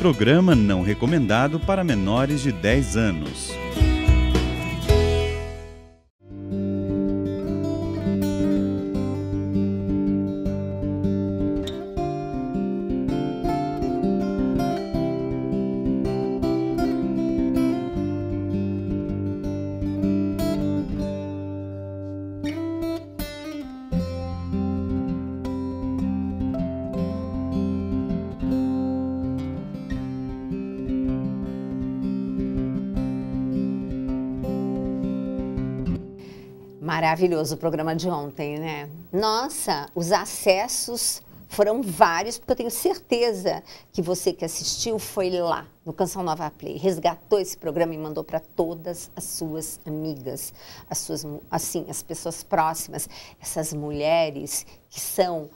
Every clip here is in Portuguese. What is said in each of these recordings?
Programa não recomendado para menores de 10 anos. Maravilhoso o programa de ontem, né? Nossa, os acessos foram vários, porque eu tenho certeza que você que assistiu foi lá no Canção Nova Play, resgatou esse programa e mandou para todas as suas amigas, as pessoas próximas, essas mulheres que são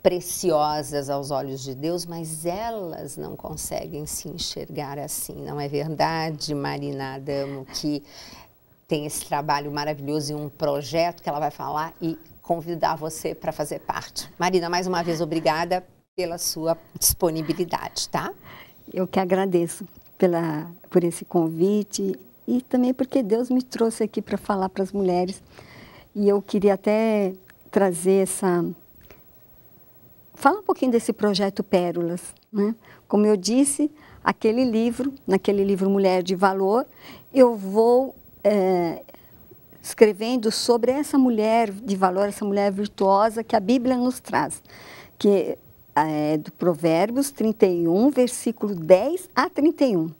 preciosas aos olhos de Deus, mas elas não conseguem se enxergar assim, não é verdade, Marina Adamo, que tem esse trabalho maravilhoso e um projeto que ela vai falar e convidar você para fazer parte. Marina, mais uma vez, obrigada pela sua disponibilidade, tá? Eu que agradeço por esse convite e também porque Deus me trouxe aqui para falar para as mulheres. E eu queria até trazer falar um pouquinho desse projeto Pérolas, né? Como eu disse, naquele livro Mulher de Valor, eu vou escrevendo sobre essa mulher de valor, essa mulher virtuosa que a Bíblia nos traz, que é do Provérbios 31, versículo 10 a 31.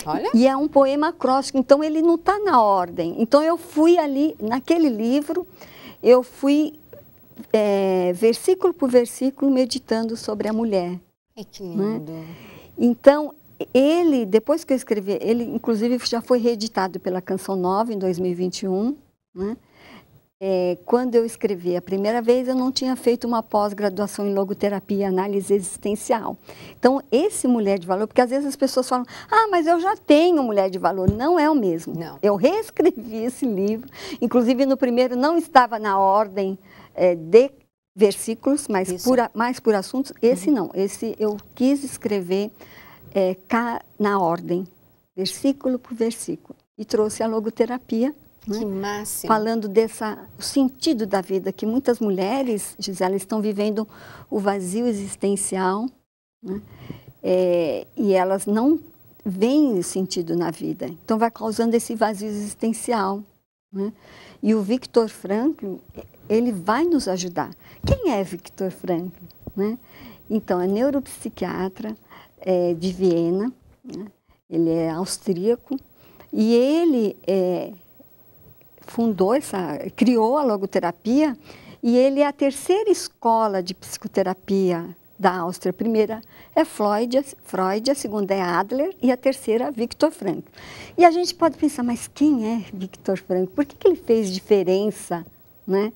Olha. E é um poema acróstico, então ele não está na ordem. Então eu fui ali, naquele livro, eu fui versículo por versículo meditando sobre a mulher. Ai, que lindo. Né? Então, depois que eu escrevi, ele inclusive já foi reeditado pela Canção Nova em 2021, né? Quando eu escrevi a primeira vez, eu não tinha feito uma pós-graduação em logoterapia e análise existencial. Então, esse Mulher de Valor, porque às vezes as pessoas falam, mas eu já tenho Mulher de Valor. Não é o mesmo. Não. Eu reescrevi esse livro, inclusive no primeiro não estava na ordem de versículos, mas mais por assuntos. Esse não, esse eu quis escrever na ordem, versículo por versículo. E trouxe a logoterapia, que né? máximo. Falando o sentido da vida, que muitas mulheres, Gisela, estão vivendo o vazio existencial, né? E elas não veem sentido na vida. Então, vai causando esse vazio existencial, né? E o Viktor Frankl, ele vai nos ajudar. Quem é Viktor Frankl, né? Então, é neuropsiquiatra, de Viena, né? Ele é austríaco e ele criou a logoterapia e ele é a terceira escola de psicoterapia da Áustria. A primeira é Freud, a segunda é Adler e a terceira Viktor Frankl. E a gente pode pensar, mas quem é Viktor Frankl? Por que ele fez diferença, né,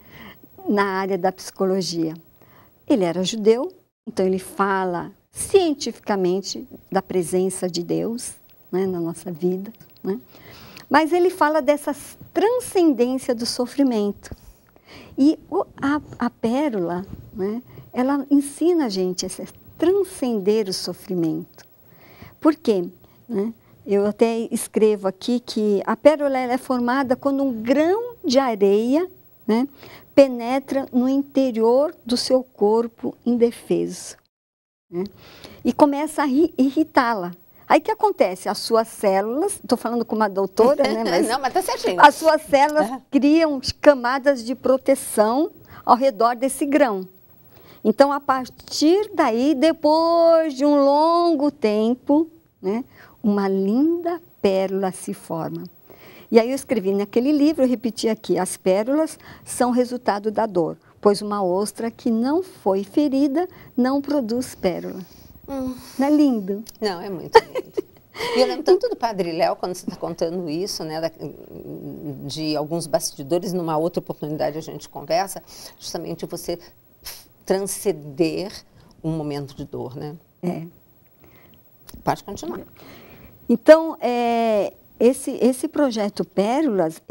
na área da psicologia? Ele era judeu, então ele fala cientificamente da presença de Deus, né, na nossa vida, né? Mas ele fala dessa transcendência do sofrimento. E a pérola, né, ela ensina a gente a transcender o sofrimento. Por quê? Né? Eu até escrevo aqui que a pérola é formada quando um grão de areia, né, penetra no interior do seu corpo indefeso, né, e começa a irritá-la. Aí o que acontece? As suas células, estou falando com uma doutora, né? Mas não, mas tá certinho. As suas células criam camadas de proteção ao redor desse grão. Então, a partir daí, depois de um longo tempo, né, uma linda pérola se forma. E aí eu escrevi naquele livro, eu repeti aqui, as pérolas são resultado da dor, pois uma ostra que não foi ferida não produz pérola. Não é lindo? Não, é muito lindo. E eu lembro tanto do Padre Léo, quando você está contando isso, né, de alguns bastidores, numa outra oportunidade a gente conversa, justamente você transcender um momento de dor, né? Pode continuar. Então, esse projeto Pérolas,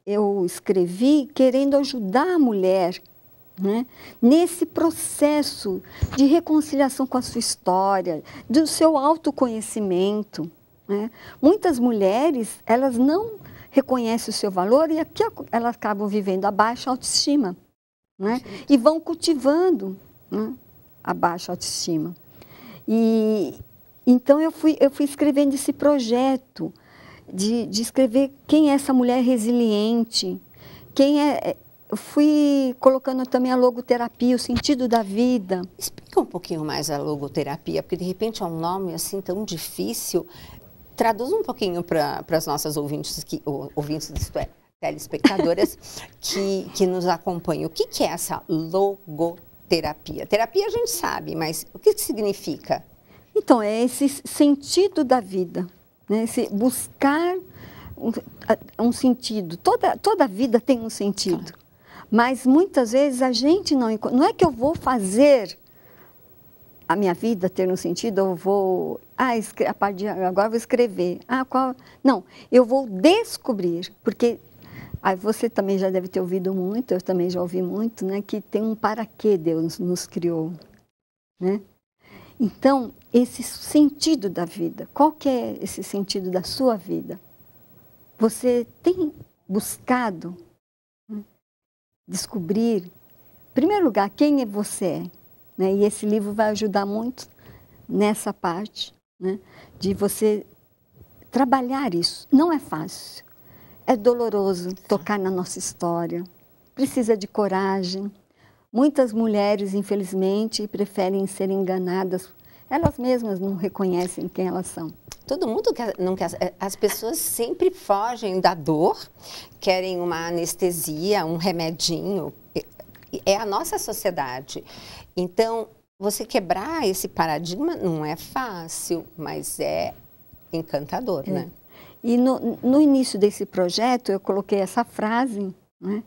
eu escrevi querendo ajudar a mulher né? Nesse processo de reconciliação com a sua história, do seu autoconhecimento, né? Muitas mulheres, elas não reconhecem o seu valor e aqui elas acabam vivendo a baixa autoestima, né? E vão cultivando, né, a baixa autoestima. E então eu fui escrevendo esse projeto de escrever quem é essa mulher resiliente, eu fui colocando também a logoterapia, o sentido da vida. Explica um pouquinho mais a logoterapia, porque de repente é um nome assim tão difícil. Traduz um pouquinho para as nossas ouvintes, isto é, telespectadoras que nos acompanham. O que é essa logoterapia? Terapia a gente sabe, mas o que significa? Então, é esse sentido da vida, né? Esse buscar um sentido. Toda vida tem um sentido. Claro. Mas muitas vezes a gente não é que eu vou fazer a minha vida ter um sentido, eu vou, a partir de agora eu vou escrever. Não, eu vou descobrir, porque você também já deve ter ouvido muito, eu também já ouvi muito, né, que tem um para que Deus nos criou, né? Então, esse sentido da vida, qual que é esse sentido da sua vida? Você tem buscado, né, descobrir, em primeiro lugar, quem você é, né? E esse livro vai ajudar muito nessa parte, né, de você trabalhar isso. Não é fácil, é doloroso tocar na nossa história, precisa de coragem. Muitas mulheres, infelizmente, preferem ser enganadas. Elas mesmas não reconhecem quem elas são. Todo mundo não quer. As pessoas sempre fogem da dor, querem uma anestesia, um remedinho. É a nossa sociedade. Então, você quebrar esse paradigma não é fácil, mas é encantador, né? E no início desse projeto, eu coloquei essa frase, né,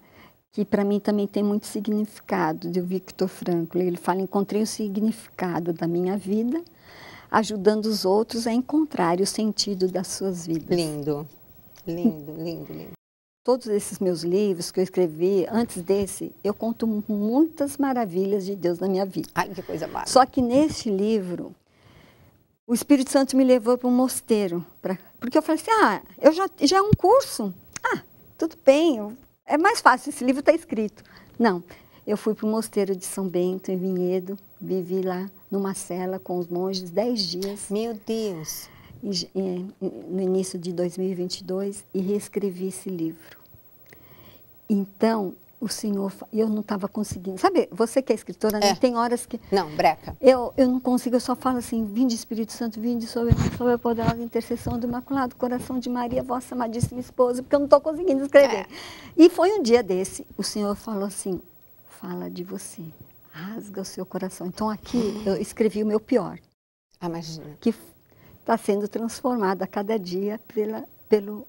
que para mim também tem muito significado, de Viktor Frankl. Ele fala: encontrei o significado da minha vida, ajudando os outros a encontrar o sentido das suas vidas. Lindo, lindo, lindo, lindo. Todos esses meus livros que eu escrevi, antes desse, eu conto muitas maravilhas de Deus na minha vida. Ai, que coisa bárbara. Só que nesse livro, o Espírito Santo me levou para um mosteiro, porque eu falei assim, eu já é um curso, tudo bem, é mais fácil, esse livro está escrito. Não, eu fui para o mosteiro de São Bento, em Vinhedo, vivi lá numa cela com os monges 10 dias. Meu Deus! No início de 2022, e reescrevi esse livro. Então, o Senhor, eu não estava conseguindo. Sabe, você que é escritora, né? Tem horas que... Não, breca. Eu não consigo, eu só falo assim: vinde Espírito Santo, vinde sobre a poderosa intercessão do Imaculado Coração de Maria, vossa amadíssima esposa, porque eu não estou conseguindo escrever. E foi um dia desse, o Senhor falou assim: fala de você, rasga o seu coração. Então aqui eu escrevi o meu pior. Imagina. Que está sendo transformado a cada dia pelo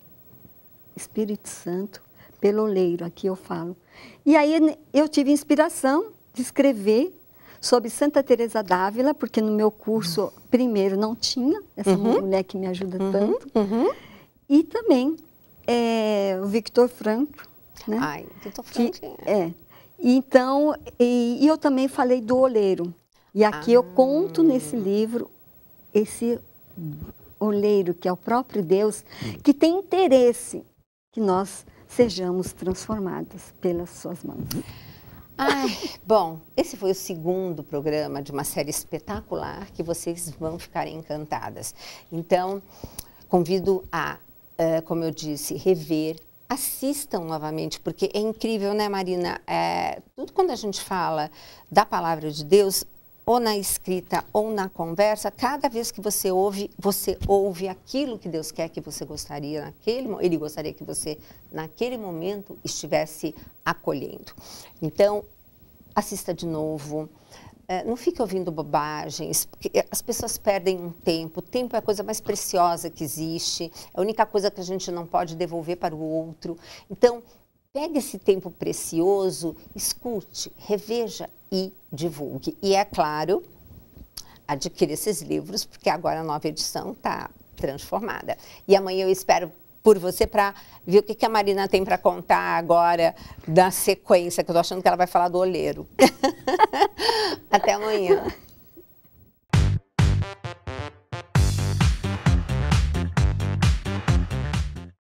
Espírito Santo, pelo oleiro, aqui eu falo. E aí eu tive inspiração de escrever sobre Santa Teresa d'Ávila, porque no meu curso primeiro não tinha essa mulher que me ajuda tanto. E também o Viktor Frankl, né? Ai, Viktor Frankl. Então, eu também falei do oleiro. E aqui eu conto nesse livro esse oleiro, que é o próprio Deus, que tem interesse que nós sejamos transformadas pelas suas mãos. Bom, esse foi o segundo programa de uma série espetacular que vocês vão ficar encantadas. Então, convido a, como eu disse, rever, assistam novamente, porque é incrível, né, Marina? Tudo quando a gente fala da palavra de Deus, ou na escrita ou na conversa, cada vez que você ouve aquilo que Deus quer que você gostaria Ele gostaria que você, naquele momento, estivesse acolhendo. Então, assista de novo, não fique ouvindo bobagens, porque as pessoas perdem um tempo. O tempo é a coisa mais preciosa que existe, é a única coisa que a gente não pode devolver para o outro. Então, pegue esse tempo precioso, escute, reveja e divulgue. E, é claro, adquira esses livros, porque agora a nova edição está transformada. E amanhã eu espero por você para ver o que a Marina tem para contar agora da sequência, que eu tô achando que ela vai falar do olheiro. Até amanhã.